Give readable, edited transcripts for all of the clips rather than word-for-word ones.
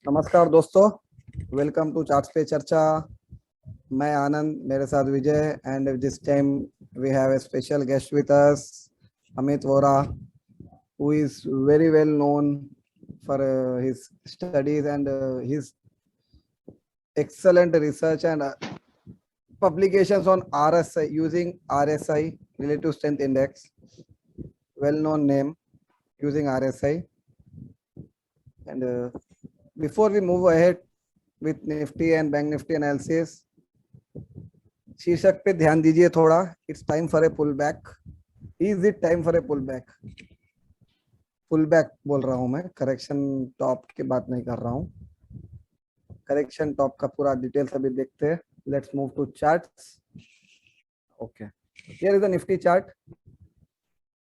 नमस्कार दोस्तों, welcome to charts पे चर्चा। मैं आनंद, मेरे साथ Vijay and this time we have a special guest with us, Amit Vora, who is very well known for his studies and his excellent research and publications on RSI, using RSI, Relative Strength Index, well-known name using RSI. And before we move ahead with Nifty and Bank Nifty analysis, शीर्षक पे ध्यान दीजिए थोड़ा। It's time for a pull back. Is it time for a pull back? Pull back बोल रहा हूं मैं, correction top की बात नहीं कर रहा हूं। करेक्शन टॉप का पूरा डिटेल्स अभी देखते हैं। Let's move to charts. Okay, here is the Nifty chart.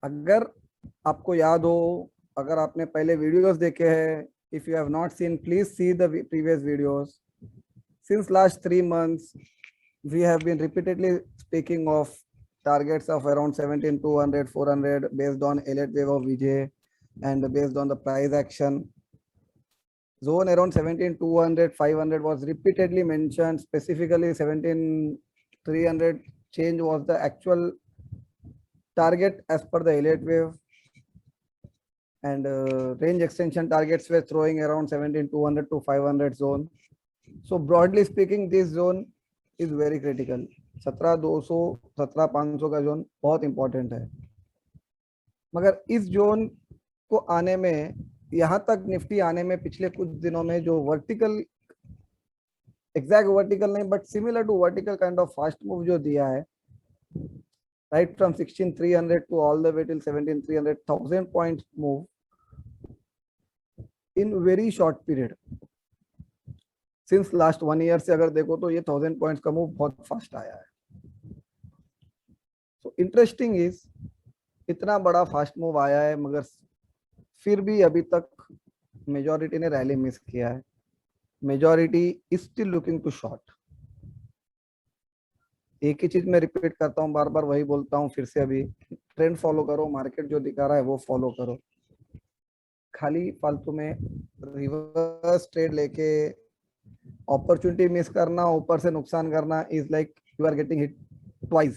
अगर आपको याद हो, अगर आपने पहले वीडियोस देखे हैं, if you have not seen please see the previous videos. Since last 3 months we have been repeatedly speaking of targets of around 17,200, 400 based on elite wave of VJ and based on the price action. Zone around 17,200, 500 was repeatedly mentioned. Specifically 17,300 change was the actual target as per the elite wave, and range extension targets were throwing around 17,200 to 500 zone. So broadly speaking, this zone is very critical. 17,200, 17,500 का zone बहुत important है। मगर इस zone को आने में, यहाँ तक निफ्टी आने में पिछले कुछ दिनों में जो वर्टिकल, एग्जैक्ट वर्टिकल नहीं but similar to vertical kind of fast move जो दिया है, right from 16,300 to all the way till 17,300, 1000 point move in very short period. Since last 1 year से अगर देखो तो ये 1000 पॉइंट्स का मूव बहुत फास्ट आया है। सो इंटरेस्टिंग इज, इतना बड़ा फास्ट मूव आया है मगर फिर भी अभी तक मेजॉरिटी ने रैली मिस किया है। Majority is still looking to short. एक ही चीज मैं रिपीट करता हूँ, बार बार वही बोलता हूँ फिर से। अभी ट्रेंड फॉलो करो, मार्केट जो दिखा रहा है वो फॉलो करो। खाली फालतू में रिवर्स ट्रेड लेके अपॉर्चुनिटी मिस करना, ऊपर से नुकसान करना is like you are getting hit twice.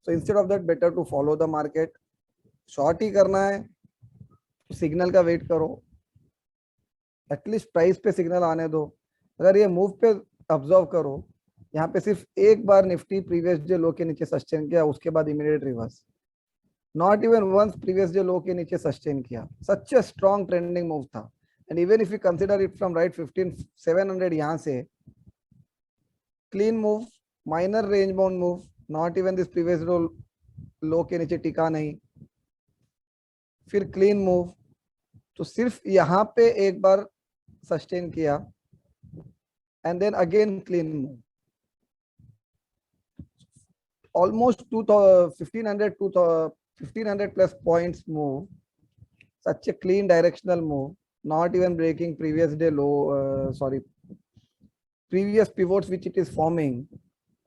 So instead of that better to follow the market. Short ही करना है तो सिग्नल का वेट करो, एटलीस्ट प्राइस पे सिग्नल आने दो। अगर ये मूव पे ऑब्जर्व करो, यहाँ पे सिर्फ एक बार निफ्टी प्रीवियस डे लो के नीचे सस्टेन किया, उसके बाद immediate reverse. Not even once previous day low के नीचे सस्टेन किया। Such a strong trending move था। And even if you consider it from right 15,700 यहाँ से clean move, minor range bound move, not even this previous low के नीचे टिका नहीं, फिर क्लीन मूव। तो सिर्फ यहाँ पे एक बार सस्टेन किया and then again clean move. Almost 1500 plus points move, such a clean directional move, not even breaking previous day low, previous pivots which it is forming.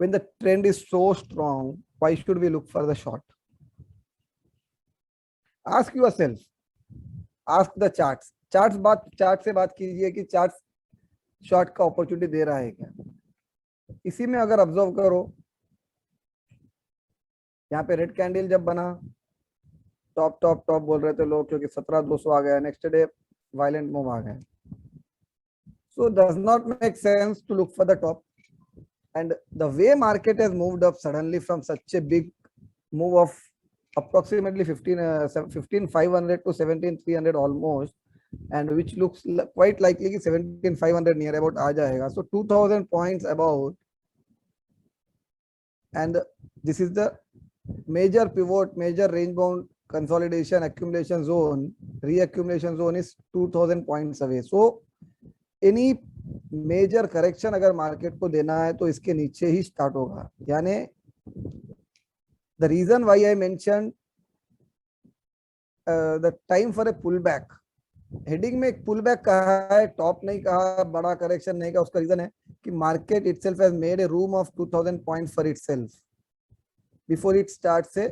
When the trend is so strong, why should we look for the short? Ask yourself, ask the charts. Chart से बात कीजिए कि chart short का opportunity दे रहा है क्या। इसी में अगर ऑब्जर्व करो, यहाँ पे रेड कैंडल जब बना, टॉप टॉप टॉप बोल रहे थे लोग क्योंकि 17,200 आ गया, नेक्स्ट डे वायलेंट मूव आ गया। So does not make sense to look for the top. And the way market has moved up suddenly from such a big move of approximately 15,500 to 17,300 almost, and which looks quite likely कि 17,500 near about आ जाएगा। So 2,000 points about, and this is the major pivot, major range bound consolidation accumulation zone, reaccumulation zone is 2,000 points away. So any major correction अगर market को देना है तो इसके नीचे ही start होगा। यानी the reason why I mentioned the time for a pullback, heading में एक पुल बैक कहा है, टॉप नहीं कहा, बड़ा करेक्शन नहीं कहा। उसका रीजन है कि market itself has made a room of 2,000 points for itself before it starts A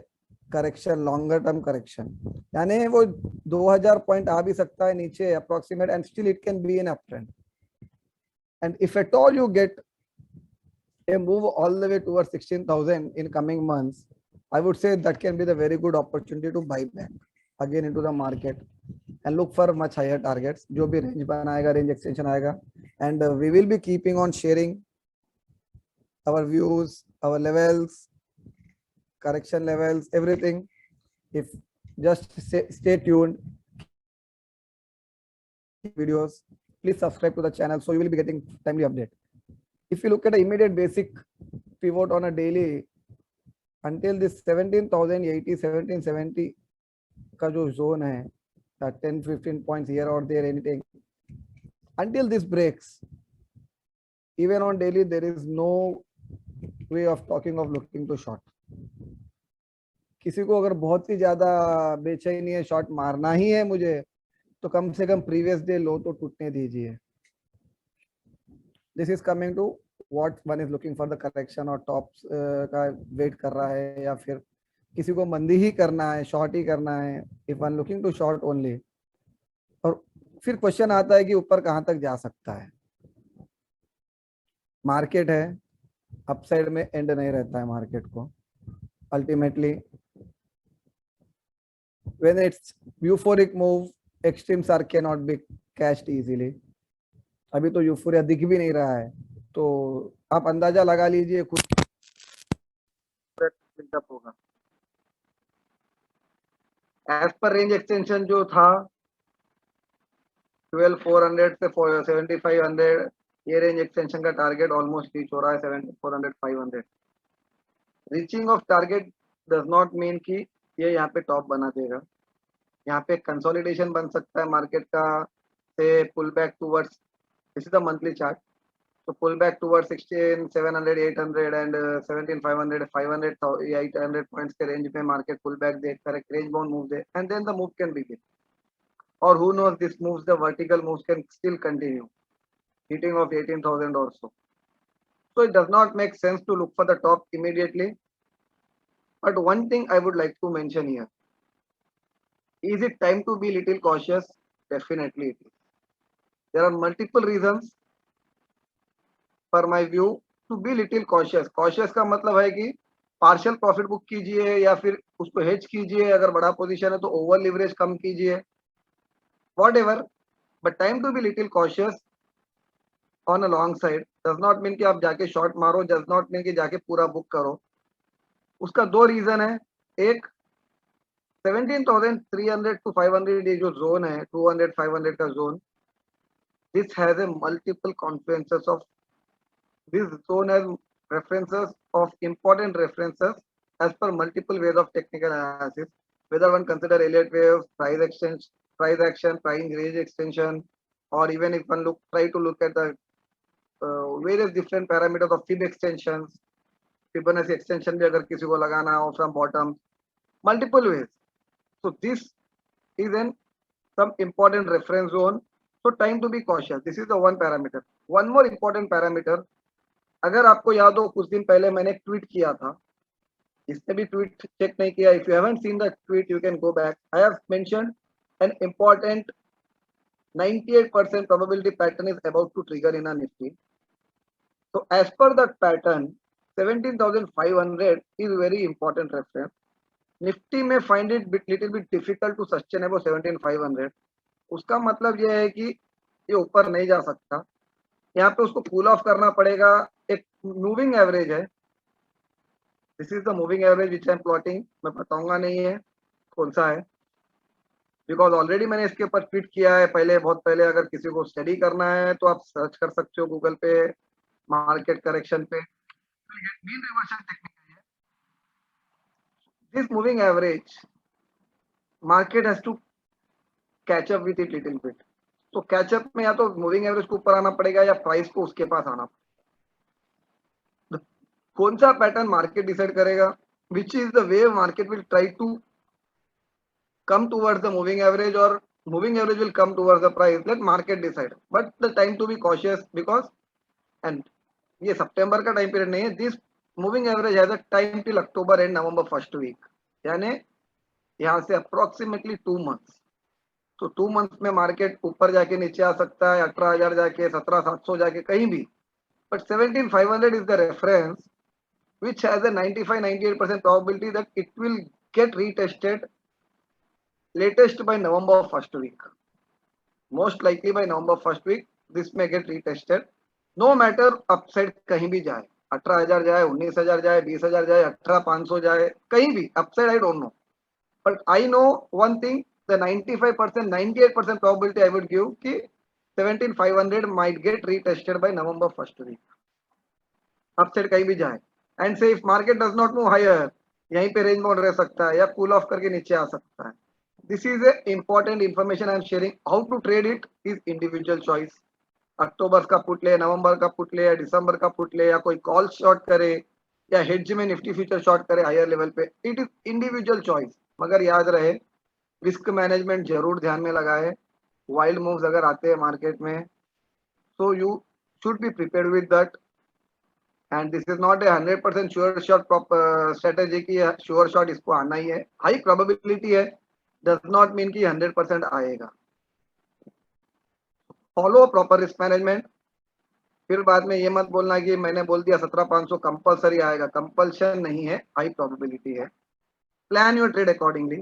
correction, longer term correction, यानी वो 2000 पॉइंट आ भी सकता है नीचे approximate, and still it can be in up trend. And if at all you get a move all the way towards 16,000 in coming months, I would say that can be the very good opportunity to buy back again into the market and look for much higher targets. जो भी range बनाएगा, range extension आएगा, and we will be keeping on sharing our views, our levels, correction levels, everything. If just stay tuned, videos, please subscribe to the channel so you will be getting timely update. If you look at the immediate basic pivot on a daily, until this 17,080, 1770 का जो zone है, 10-15 points here or there, anything, until this breaks, even on daily, there is no way of talking of looking to short. किसी को अगर बहुत ही ज्यादा बेचैनी है, शॉर्ट मारना ही है मुझे, तो कम से कम प्रीवियस डे लो तो टूटने दीजिए. This is coming to what one is looking for the correction, और टॉप्स का वेट कर रहा है, या फिर किसी को मंदी ही करना है, शॉर्ट ही करना है, if one looking to short only. और फिर क्वेश्चन आता है कि ऊपर कहां तक जा सकता है. मार्केट है, अपसाइड में एंड नहीं रहता है मार्केट को. Ultimately when it's euphoric move, extremes are cannot be cashed easily. अभी तो यूफोरिया दिख भी नहीं रहा है, तो आप अंदाजा लगा लीजिए खुद बिल्डअप होगा. एज पर रेंज एक्सटेंशन जो था 12,400 से 7,500, ये रेंज एक्सटेंशन का टारगेट ऑलमोस्ट रीच हो रहा है. 7,400, 500 reaching of target does not mean कि ये यहाँ पे टॉप बना देगा. यहाँ पे कंसोलिडेशन बन सकता है मार्केट का, से pull back towards, this is the monthly chart, so pull back towards 16,700, 800 and 17,500, 500, 800 points के range में market pull back they, correct range bound move they, and then the move can begin. Or who knows, this moves, the vertical moves can still continue, hitting of 18,000 or so. So it does not make sense to look for the top immediately. But one thing I would like to mention here, is it time to be little cautious? Definitely it is. There are multiple reasons for my view to be little cautious. Cautious का मतलब है कि partial profit book कीजिए या फिर उसको hedge कीजिए, अगर बड़ा पोजीशन है तो ओवर लिवरेज कम कीजिए, whatever, but time to be little cautious on a long side does not mean कि आप जाके शॉर्ट मारो, does not mean कि जाके पूरा बुक करो. उसका दो रीजन है. एक 17,300 to 500 ये जो जोन है, 200 500 का zone, this has a multiple confluences of, this zone has references of important references as per multiple ways of technical analysis, whether one consider Elliott wave, price exchange, price action, price range extension, or even if one try to look at the various different parameters of Fib extensions, Fibonacci extension भी अगर किसी को लगाना हो from bottom, multiple ways. So this is an some important reference zone. So time to be cautious. This is the one parameter. One more important parameter. अगर आपको याद हो कुछ दिन पहले मैंने एक ट्वीट किया था, इसने भी ट्वीट चेक नहीं किया, if you haven't seen the tweet you can go back. I have mentioned an important 98% probability pattern is about to trigger in a Nifty. So as per that pattern, 17,500 is very important reference. Nifty may find it little bit difficult to sustain above 17,500. उसका मतलब यह है कि ये ऊपर नहीं जा सकता, यहाँ पे उसको कूल ऑफ करना पड़ेगा. एक मूविंग एवरेज है, this is the moving average which I am plotting. मैं बताऊंगा नहीं है कौन सा है, बिकॉज ऑलरेडी मैंने इसके ऊपर ट्वीट किया है पहले, बहुत पहले. अगर किसी को स्टडी करना है तो आप सर्च कर सकते हो गूगल पे, मार्केट करेक्शन पे, मीन रिवर्सल टेक्निक है. This moving average market has to catch up with it little bit. तो कैचअप में या तो मूविंग एवरेज को ऊपर आना पड़ेगा या प्राइस को उसके पास आना पड़ेगा. कौन सा पैटर्न मार्केट डिसाइड करेगा, which is the way market will try to come towards the moving average, और moving average will come towards the price. Let market decide, but the time to be cautious because, end ये सितंबर का time period नहीं है. This moving average has a time till October and November first week, यानी यहाँ से approximately 2 months. तो 2 months में मार्केट ऊपर जाके नीचे आ सकता है, 18,000 जाके 17,700 जाके कहीं भी, but 17,500 is the reference which has a 95-98% probability that it will get retested latest by November first week. Most likely by November first week, this may get retested. No matter upside कहीं भी जाए, 18,000 जाए, 19,000 जाए, 20,000 जाए, 18,500 जाए, कहीं भी upside I don't know. But I know one thing, the 95%, 98% probability I would give कि 17,500 might get retested by November first week. Upside कहीं भी जाए. And say if market does not move higher, यहीं पे रेंज बाउंड रह सकता है या कूल ऑफ करके नीचे आ सकता है. This is a important information I am sharing. How to trade it is individual choice. October का पुट ले, नवंबर का पुट ले या दिसंबर का पुट ले, या कोई कॉल शॉर्ट करे या हेड्ज में निफ्टी फ्यूचर शॉर्ट करे हायर लेवल पे, इट इज इंडिविजुअल चॉइस. मगर याद रहे रिस्क मैनेजमेंट जरूर ध्यान में लगाए. वाइल्ड मूव्स अगर आते हैं मार्केट में, so you should be prepared with that. And this is not a 100% sure shot strategy की sure shot इसको आना ही है. हाई प्रोबेबिलिटी है, does not mean कि 100% आएगा. Follow proper risk management. फिर बाद में ये मत बोलना कि मैंने बोल दिया 17,500 कंपलसरी आएगा. कंपल्शन नहीं है, हाई प्रोबेबिलिटी है. Plan your trade accordingly.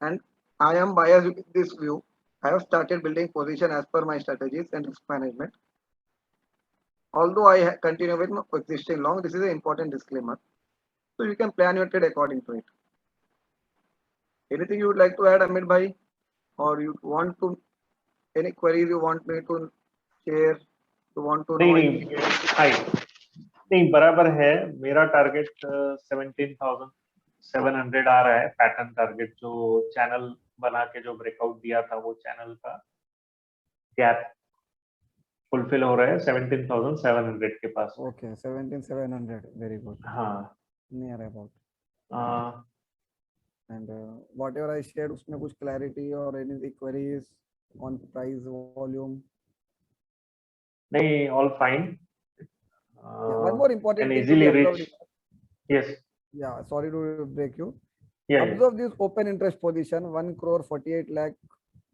And I am biased with this view. I have started building position as per my strategies and risk management. Although I continue with my existing long, this is an important disclaimer. So you can plan your trade according to it. Anything you would like to add, Amit bhai, or you want to any queries you want me to share? You want to know? नहीं high नहीं बराबर है. मेरा target 17,700 आ रहा है. Pattern target जो channel बना के जो ब्रेकआउट दिया था वो चैनल का गैप फुलफिल हो रहा है 17,700 के पास. Okay, 17,700. Very good. हाँ. Near about. And whatever I shared, उसमें कुछ clarity or any queries on price volume? नहीं, all fine. Yeah, one more important can thing to easily be reach. observed. Yes. Yeah, sorry to break you. Yeah. Observe this open interest position, 1 crore 48 lakh.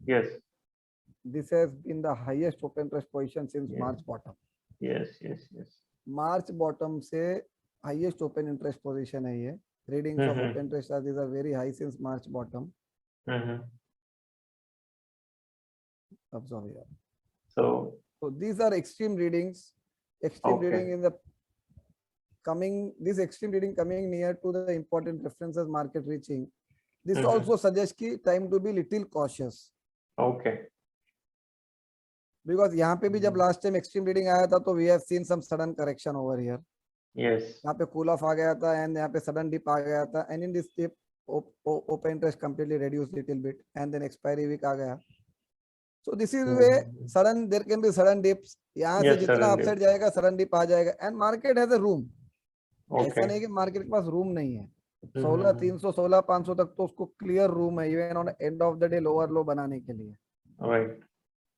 Yes. This has been the highest open interest position since Yes. March bottom. Yes, yes, yes. March bottom से highest open interest position है ये. Readings of open interest are these are very high since March bottom. Observe here. So these are extreme readings. Extreme reading in the coming. This extreme reading coming near to the important references market reaching. This also suggests कि time to be little cautious. Okay. Because यहाँ पे भी जब last time extreme reading आया था तो we have seen some sudden correction over here. Yes. यहाँ पे cool off आ गया था and यहाँ पे sudden dip आ गया था and in this dip open interest completely reduced little bit and then expiry week आ गया. So this is where sudden there can be sudden dips. यहाँ से जितना upside जाएगा sudden dip आ जाएगा and market has a room. ऐसा नहीं कि market के पास room नहीं है. 16,300 16,500 तक तो उसको clear room है even on end of the day lower low बनाने के लिए. Right.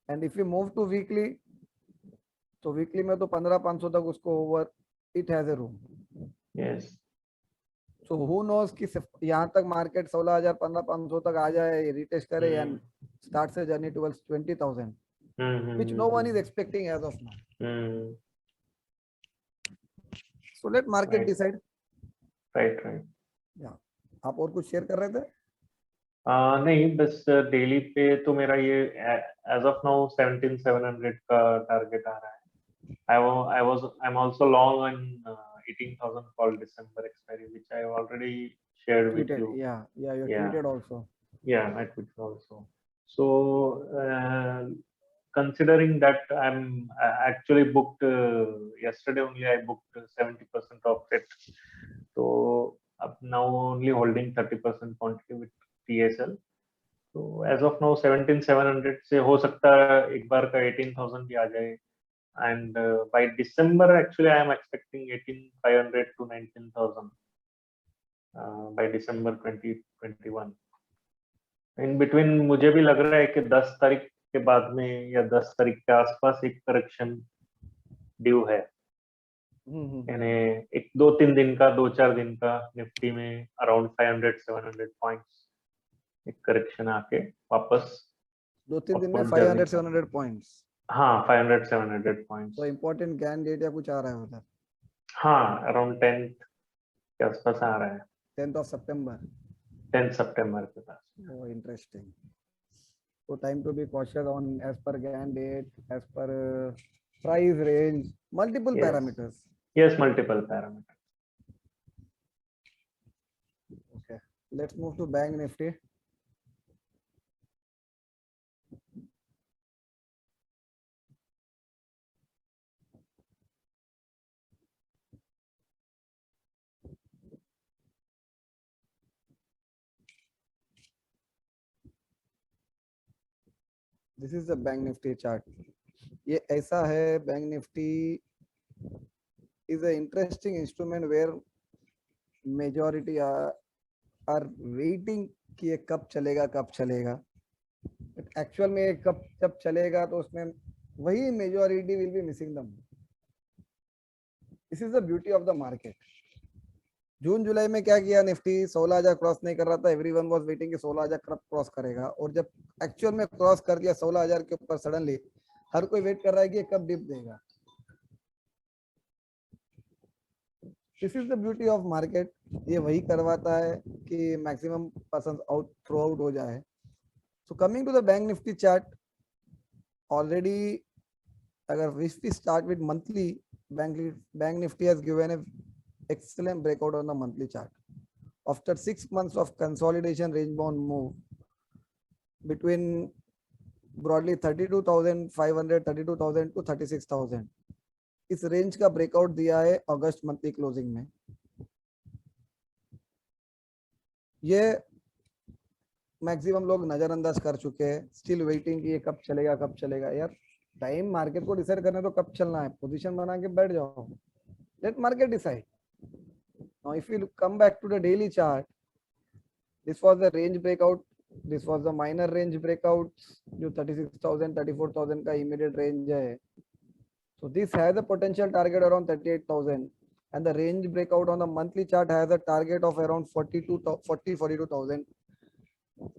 And if we move to weekly, तो weekly में तो 15,500 तक उसको over it has a room. Yes. So who knows कि यहाँ तक market 16,000 15,500 तक आ जाए, retest करे and starts a journey towards 20,000, which no one is expecting as of now. So let market decide. Right. Yeah. आप और कुछ शेयर कर रहे थे? नहीं, बस डेली पे तो मेरा ये एज ऑफ नाउ 17,700 का टारगेट आ रहा है. I'm also long on 18,000 call December expiry, which I already shared with you. Yeah, you tweeted also. Yeah, I tweeted also. So considering that I'm actually booked yesterday only, I booked 70% of it. So now only holding 30% quantity with TSL. So as of now 17,700 से हो सकता है एक बार का 18,000 भी आ जाए. And by December actually I am expecting 18,500 to 19,000 by December 2021. In between मुझे भी लग रहा है कि 10 तारीख के बाद में या 10 तारीख के आसपास एक करेक्शन ड्यू है. यानी एक 2-3 दिन का 2-4 दिन का निफ्टी में अराउंड 500-700 पॉइंट्स एक करेक्शन आके वापस 2-3 दिन में upward journey 500-700 पॉइंट्स। हाँ 500-700 पॉइंट्स। तो इम्पोर्टेंट ज्ञान डेट या कुछ आ रहा है उधर? हाँ अराउंड 10th के आसपास आ रहा है, 10th of September। 10 सितंबर के पास। Oh, interesting. So time to be cautious on as per GAN date, as per price range, multiple Yes. parameters. Yes, multiple parameters. Okay, let's move to Bank Nifty. This is the Bank Nifty chart. ये ऐसा है, Bank Nifty is an interesting instrument where majority are waiting कि ये कब चलेगा कब चलेगा, but actual में ये कब जब चलेगा तो उसमें वही majority will be missing them. This is the beauty of the market. जून जुलाई में क्या किया निफ्टी, 16,000 क्रॉस नहीं कर रहा था, एवरीवन वाज वेटिंग कि 16,000 क्रॉस करेगा, और जब एक्चुअल में क्रॉस कर दिया 16,000 के ऊपर सडनली, हर कोई वेट कर रहा है कि ये कब डिप देगा। This is the beauty of market, ये वही करवाता है कि maximum person out through out हो जाए। So coming to the bank Nifty chart, already अगर we start with monthly, bank Nifty has given a excellent breakout on the monthly chart. After 6 months of consolidation range bound move between broadly 32,500, 32,000 to 36,000, इस range का breakout दिया है अगस्त monthly closing में। ये maximum लोग नजरअंदाज कर चुके हैं, स्टिल वेटिंग कि ये कब चलेगा कब चलेगा। यार टाइम मार्केट को डिसाइड करना, तो कब चलना है, पोजीशन बना के बैठ जाओ, let market decide. Now if you come back to the daily chart, this was the range breakout, this was the minor range breakouts, जो 36,000 34,000 का immediate range है। So this has a potential target around 38,000, and the range breakout on the monthly chart has a target of around 42,000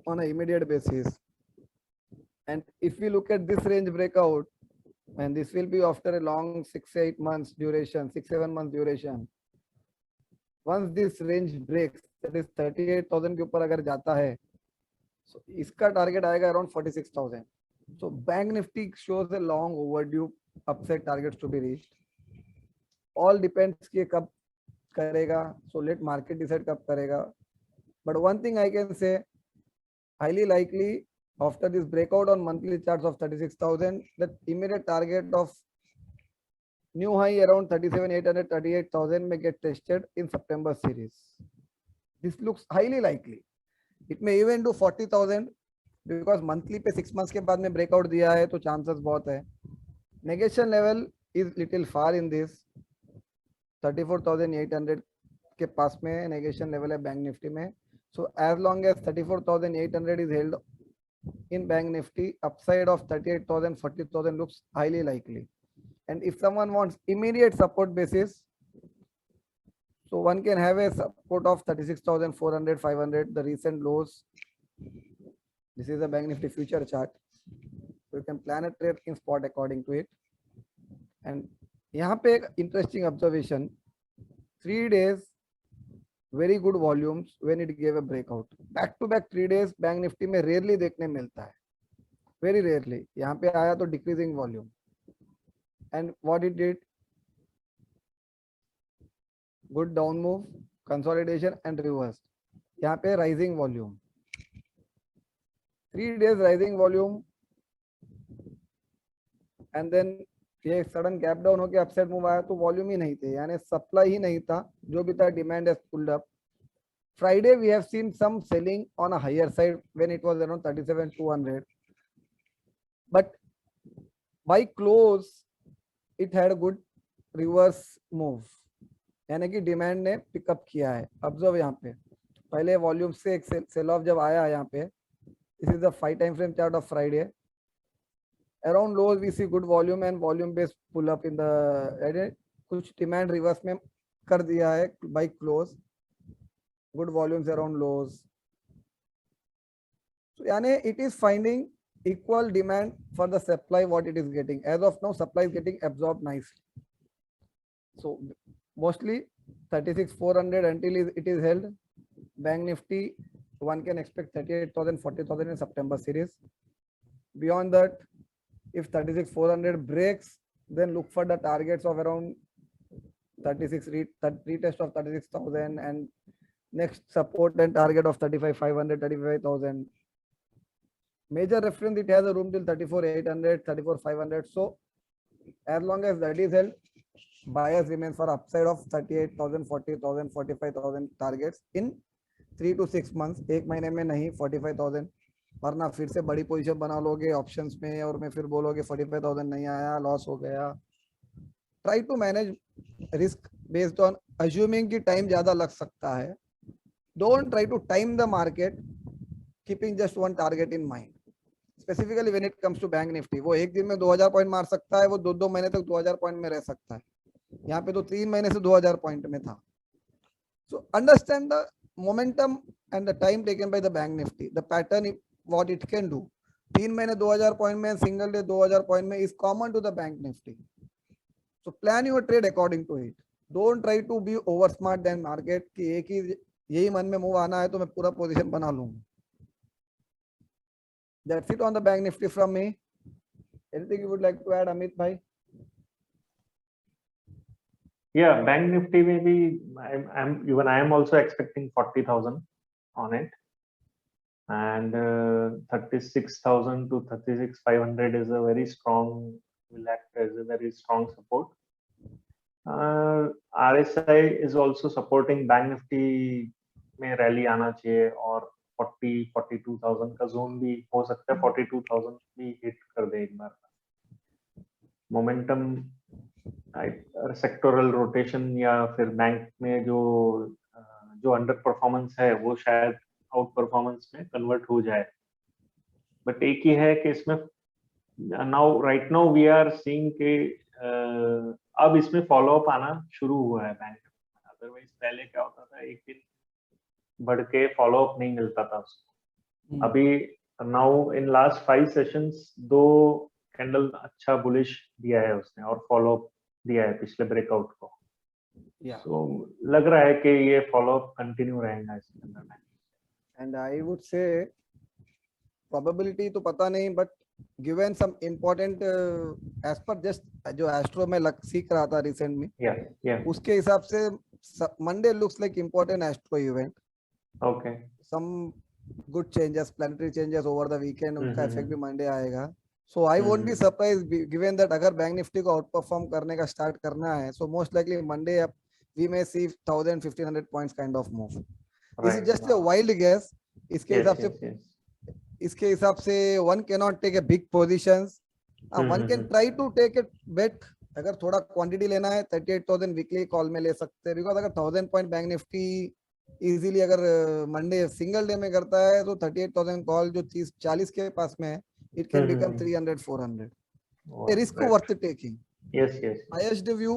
on an immediate basis. And if we look at this range breakout, and this will be after a long 6-8 months duration, 6-7 months duration. Once this range breaks, that is 38,000 के ऊपर अगर जाता है, so इसका target आएगा around 46,000. So bank nifty shows a long overdue upside targets to be reached. All depends कि कब करेगा, so let market decide कब करेगा. But one thing I can say, highly likely after this breakout on monthly charts of 36,000, the immediate target of new high around 37,800, 38,000 may get tested in September series. This looks highly likely. It may even do 40,000 because monthly पे 6 months के बाद में breakout दिया है, तो chances बहुत है. Negation level is little far in this. 34,800 के पास में negation level है बैंक निफ्टी में. So as long as 34,800 is held in bank nifty, upside of 38,000, 40,000 looks highly likely. And if someone wants immediate support basis, so one can have a support of 36,400, 500, the recent lows. This is a bank nifty future chart, so you can plan a trade in spot according to it. And यहाँ पे एक interesting observation, 3 days very good volumes when it gave a breakout. Back to back 3 days bank nifty में rarely देखने मिलता है, very rarely. यहाँ पे आया तो decreasing volume. And what it did, good down move, consolidation and reverse. यहाँ पे rising volume, 3 days rising volume, and then ये सडन गैप डाउन होके अपसाइड मूव आया, तो वॉल्यूम ही नहीं थे, यानी सप्लाई ही नहीं था, जो भी था demand has pulled up. Friday we have seen some selling on a higher side when it was around 37,200, but by close it had good reverse move, यानी कि डिमांड ने पिकअप किया है. ऑब्जर्व यहाँ पे पहले वॉल्यूम से एक सेल ऑफ जब आया यहाँ पे, this is the 5 time frame chart of Friday. Around lows we see good volume and volume based pull up in the कुछ डिमांड रिवर्स में कर दिया है by close, good volumes around lows, so यानी it is finding equal demand for the supply what it is getting. As of now supply is getting absorbed nicely, so mostly 36,400 until it is held. Bank Nifty one can expect 38,000 40,000 in September series. Beyond that, if 36,400 breaks, then look for the targets of around 36 retest of 36,000 and next support and target of 35,500 35,000. Major reference, it has a room till 34,800 34,500. So as long as that is held, buyers remain for upside of 38,000 40,000 45,000 targets in 3 to 6 months. एक महीने में नहीं 45,000, वरना फिर से बड़ी position बना लोगे ऑप्शंस में और मैं फिर बोलोगे 45,000 नहीं आया, लॉस हो गया. Try to manage risk based on assuming कि टाइम ज्यादा लग सकता है. Don't try to time the market keeping just one target in mind. Specifically when it comes to bank Nifty, वो एक दिन में 2000 पॉइंट मार सकता है, वो 2 महीने तक 2000 पॉइंट में रह सकता है. यहाँ पे तो 3 महीने से 2000 पॉइंट में था. So understand the momentum and the time taken by the bank Nifty, the pattern what it can do. 3 महीने 2000 पॉइंट में, सिंगल डे 2000 पॉइंट में is common to the bank Nifty. So plan your trade according to it. Don't try to be over smart then market कि एक ही यही मन में move आना है तो मैं पूरा पोजीशन बना लूंगा. That's it on the Bank Nifty from me. Anything you would like to add, Amit bhai? Yeah, Bank Nifty maybe I am also expecting 40,000 on it, and 36,000 to 36,500 is a very strong, will act as a very strong support. RSI is also supporting Bank Nifty में rally आना चाहिए और 42,000 का zone भी हो सकता है, 42,000 भी हिट कर दे एक बार. मोमेंटम सेक्टोरल रोटेशन या फिर बैंक में जो अंडर परफॉर्मेंस है वो शायद आउट परफॉर्मेंस में कन्वर्ट हो जाए. बट एक ही है कि इसमें right now we are seeing के अब इसमें फॉलो अप आना शुरू हुआ है बैंक. अदरवाइज पहले क्या होता था, एक दिन बढ़ के फॉलो अप नहीं मिलता था उसको. अभी now in last 5 sessions 2 candle अच्छा बुलिश दिया है उसने और फॉलो अप दिया है पिछले ब्रेकआउट को. सो लग रहा है कि ये फॉलो अप कंटिन्यू रहेगा इसके अंदर. And I would say probability तो पता नहीं, but given some important edge पर जस्ट जो एस्ट्रो में सीख रहा था रिसेंट में, उसके हिसाब से Monday looks like important astro event. Okay. Some good changes, planetary changes over the weekend, उनका इफेक्ट भी मंडे आएगा. So I won't be surprised given that अगर बैंक निफ्टी को आउट परफॉर्म करने का स्टार्ट करना है, so most likely Monday we may see 1,000-1,500 points kind of move. This is just a wild guess. इसके हिसाब से one cannot take a big positions. One can try to take a bet. अगर थोड़ा quantity लेना है 38,000 weekly call में ले सकते हैं, बिकॉज अगर 1000 पॉइंट बैंक निफ्टी इजीली अगर मंडे सिंगल डे में करता है तो 38,000 कॉल जो 30-40 के पास में है, it can become 300-400. A risk worth taking. Highest view,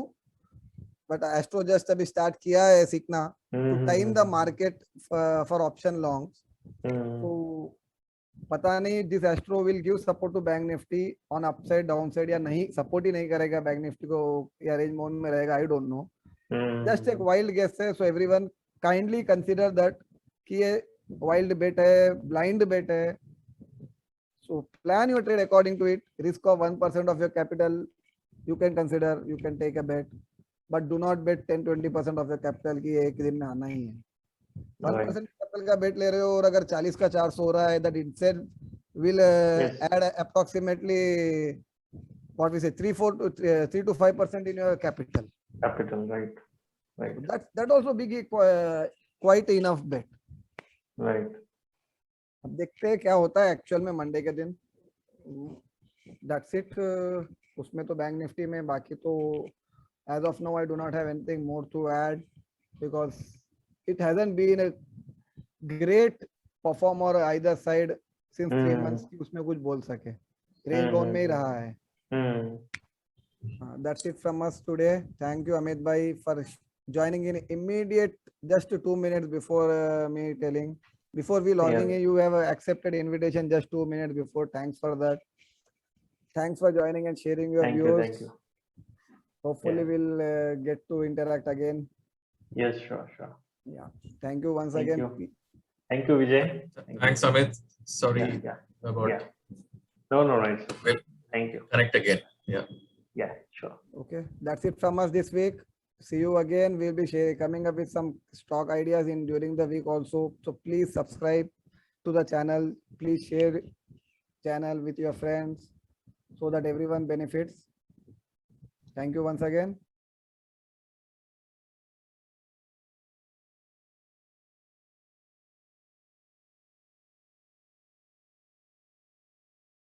but astro just अभी स्टार्ट किया है सीखना to time the market for option longs. तो पता नहीं this astro will give support to bank Nifty on upside downside या नहीं, सपोर्ट ही नहीं करेगा बैंक निफ्टी को या रेंज मोड में रहेगा, आई डोंट नो. जस्ट एक वाइल्ड गेस है. So everyone kindly consider that कि ये वाइल्ड बेट है, ब्लाइंड बेट है. So plan your trade according to it. Risk of 1% of your capital you can consider, you can take a bet, but do not bet 10-20% of your capital की एक दिन में आना ही है. 1% capital का बेट ले रहे हो और अगर 40 का 400 हो रहा है, that itself will add approximately what we say 3 to 5% in your capital, right. That also big quite enough bet, right. अब देखते हैं क्या होता है एक्चुअल में मंडे के दिन. दैट्स इट उसमें तो बैंक निफ्टी में. बाकी तो as of now I do not have anything more to add because it hasn't been a great performer either side since 3 months कि उसमें कुछ बोल सके. रेंज जोन में ही रहा है. That's it from us today. Thank you, Amit Bhai, for joining in immediate, just 2 minutes before me telling. Before we logging Yeah. in, you have accepted invitation just 2 minutes before. Thanks for that. Thanks for joining and sharing your Thank you. views. Thank you. Hopefully, Yeah. we'll get to interact again. Yes, sure, sure. Yeah. Thank you once Thank again. you. Thank you, Vijay. Thank Thanks, you. Amit. Yeah, Sorry yeah, about. yeah. No, no, no. It's okay. We'll Thank you. connect again. Yeah. Yeah, sure. Okay, that's it from us this week. See you again. We'll be coming up with some stock ideas in during the week also. So please subscribe to the channel. Please share channel with your friends so that everyone benefits. Thank you once again.